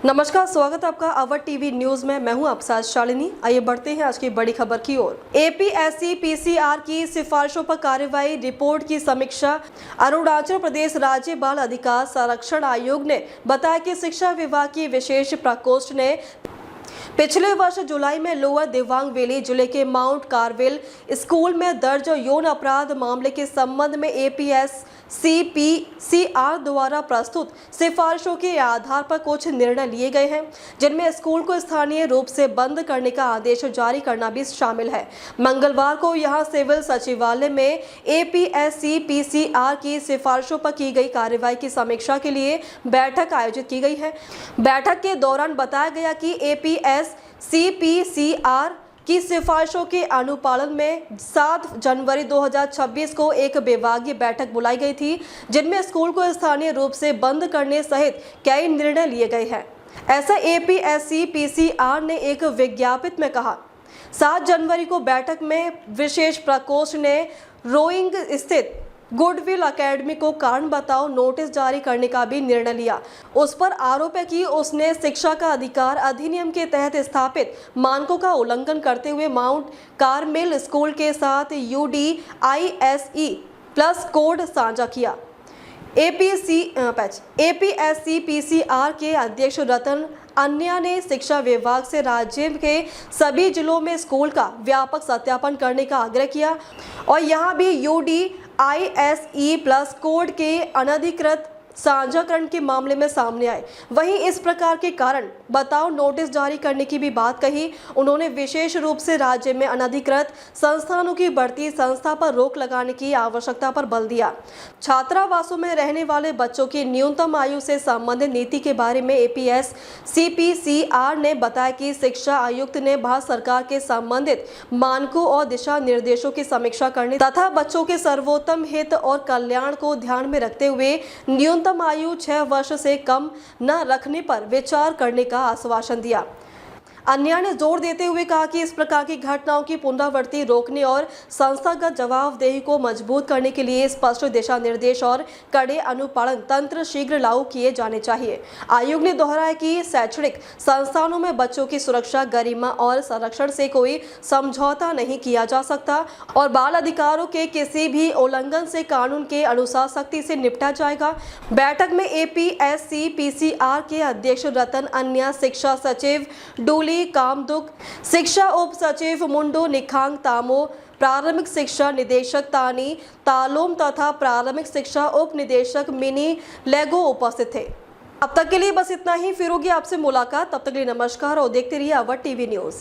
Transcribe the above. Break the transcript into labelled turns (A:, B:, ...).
A: नमस्कार, स्वागत है आपका अवध टीवी न्यूज में। मैं हूं आपके साथ शालिनी। आइए बढ़ते हैं आज की बड़ी खबर की ओर। एपीएससी पीसीआर की सिफारिशों पर कार्रवाई, रिपोर्ट की समीक्षा। अरुणाचल प्रदेश राज्य बाल अधिकार संरक्षण आयोग ने बताया कि शिक्षा विभाग की विशेष प्रकोष्ठ ने पिछले वर्ष जुलाई में लोअर दिबांग वैली जिले के माउंट कार्मेल स्कूल में दर्ज यौन अपराध मामले के संबंध में एपीएससी पीसीआर द्वारा प्रस्तुत सिफारिशों के आधार पर कुछ निर्णय लिए गए हैं, जिनमें स्कूल को स्थानीय रूप से बंद करने का आदेश जारी करना भी शामिल है। मंगलवार को यहां सिविल सचिवालय में एपीएससी पीसीआर की सिफारिशों पर की गई कार्रवाई की समीक्षा के लिए बैठक आयोजित की गई है। बैठक के दौरान बताया गया कि एपीएससी पीसीआर की सिफारिशों के अनुपालन में 7 जनवरी 2026 को एक विभागीय बैठक बुलाई गई थी, जिनमें स्कूल को स्थानीय रूप से बंद करने सहित कई निर्णय लिए गए हैं। ऐसा एपीएससी पीसीआर ने एक विज्ञप्ति में कहा। 7 जनवरी को बैठक में विशेष प्रकोष्ठ ने रोइंग स्थित गुडविल एकेडमी को कारण बताओ नोटिस जारी करने का भी निर्णय लिया। उस पर आरोप है कि उसने शिक्षा का अधिकार अधिनियम के तहत स्थापित मानकों का उल्लंघन करते हुए माउंट कार्मेल स्कूल के साथ UDISE प्लस कोड साझा किया। एपीएससी पीसीआर के अध्यक्ष रतन अन्या ने शिक्षा विभाग से राज्य के सभी जिलों में स्कूल का व्यापक सत्यापन करने का आग्रह किया और यहां भी UDISE प्लस कोड के अनधिकृत साझाकरण के मामले में सामने आए। वहीं इस प्रकार के कारण बताओ नोटिस जारी करने की भी बात कही। उन्होंने विशेष रूप से राज्य में अनधिकृत संस्थानों की बढ़ती संस्था पर रोक लगाने की आवश्यकता पर बल दिया। छात्रावासों में रहने वाले बच्चों की न्यूनतम आयु से संबंधित नीति के बारे में एपीएससी पीसीआर ने बताया कि शिक्षा आयुक्त ने भारत सरकार के संबंधित मानकों और दिशा निर्देशों की समीक्षा करने तथा बच्चों के सर्वोत्तम हित और कल्याण को ध्यान में रखते हुए न्यूनतम आयु 6 वर्ष से कम न रखने पर विचार करने का आश्वासन दिया। अन्या ने जोर देते हुए कहा कि इस प्रकार की घटनाओं की पुनरावृत्ति रोकने और संस्थागत जवाबदेही को मजबूत करने के लिए स्पष्ट दिशा निर्देश और कड़े अनुपालन तंत्र शीघ्र लागू किए जाने चाहिए। आयोग ने दोहराया कि शैक्षणिक संस्थानों में बच्चों की सुरक्षा, गरिमा और संरक्षण से कोई समझौता नहीं किया जा सकता और बाल अधिकारों के किसी भी उल्लंघन से कानून के अनुसार सख्ती से निपटा जाएगा। बैठक में एपीएससी पीसीआर के अध्यक्ष रतन अन्या, शिक्षा सचिव डूली कामदुक, शिक्षा उप सचिव मुंडो निखांग तामो, प्रारंभिक शिक्षा निदेशक तानी तालोम तथा प्रारंभिक शिक्षा उप निदेशक मिनी लेगो उपस्थित थे। अब तक के लिए बस इतना ही। फिर होगी आपसे मुलाकात। तब तक के लिए नमस्कार और देखते रहिए अवध टीवी न्यूज।